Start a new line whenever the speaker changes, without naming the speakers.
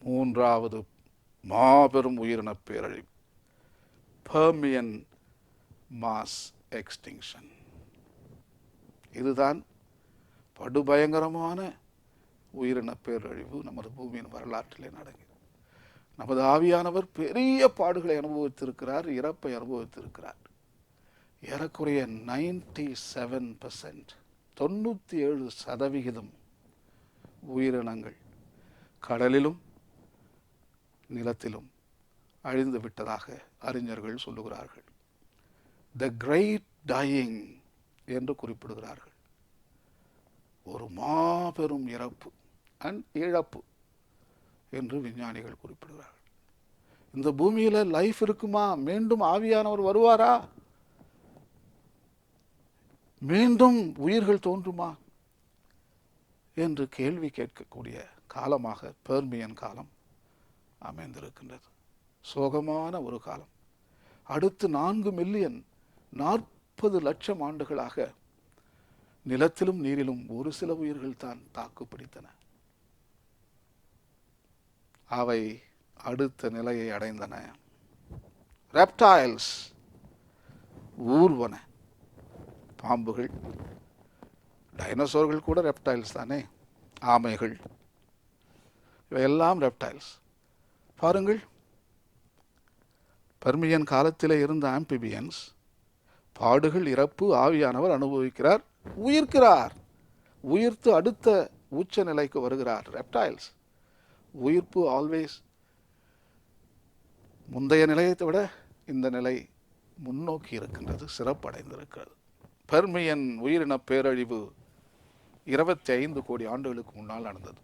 மூன்றாவது மாபெரும் உயிரின பேரழிவு, பெர்மியன் மாஸ் எக்ஸ்டிங்ஷன். இதுதான் படுபயங்கரமான உயிரின பேரழிவு நமது பூமியின் வரலாற்றிலே நடக்கிறது. நமது ஆவியானவர் பெரிய பாடுகளை அனுபவித்திருக்கிறார், இறப்பை அனுபவித்திருக்கிறார். ஏறக்குறைய 97%, 97% உயிரினங்கள் கடலிலும் நிலத்திலும் அழிந்து விட்டதாக அறிஞர்கள் சொல்லுகிறார்கள். த கிரேட் டையிங் என்று குறிப்பிடுகிறார்கள். ஒரு மாபெரும் இறப்பு அண்ட் இழப்பு என்று விஞ்ஞானிகள் குறிப்பிடுகிறார்கள். இந்த பூமியில லைஃப் இருக்குமா? மீண்டும் ஆவியானவர் வருவாரா? மீண்டும் உயிர்கள் தோன்றுமா என்று கேள்வி கேட்கக்கூடிய காலமாக பெர்மியன் காலம் அமைந்திருக்கின்றது. சோகமான ஒரு காலம். அடுத்து 4 மில்லியன் 40 லட்சம் ஆண்டுகளாக நிலத்திலும் நீரிலும் ஒரு சில உயிர்கள் தான் தாக்கு பிடித்தன. அவை அடுத்த நிலையை அடைந்தன. ரெப்டைல்ஸ் ஊர்வன. பாம்புகள், டைனோசோர்கள் கூட ரெப்டைல்ஸ் தானே. ஆமைகள் இவையெல்லாம் ரெப்டைல்ஸ். பாருங்கள், பெர்மியன் காலத்திலே இருந்த ஆம்பிபியன்ஸ் பாடுகள், இறப்பு, ஆவியானவர் அனுபவிக்கிறார், உயிர்க்கிறார், உயிர்த்து அடுத்த உச்ச நிலைக்கு வருகிறார். ரெப்டைல்ஸ் உயிர்ப்பு ஆல்வேஸ் முந்தைய நிலையத்தை விட இந்த நிலை முன்னோக்கி இருக்கின்றது, சிறப்படைந்திருக்கிறது. பெர்மியன் உயிரின பேரழிவு 25 கோடி ஆண்டுகளுக்கு முன்னால் நடந்தது.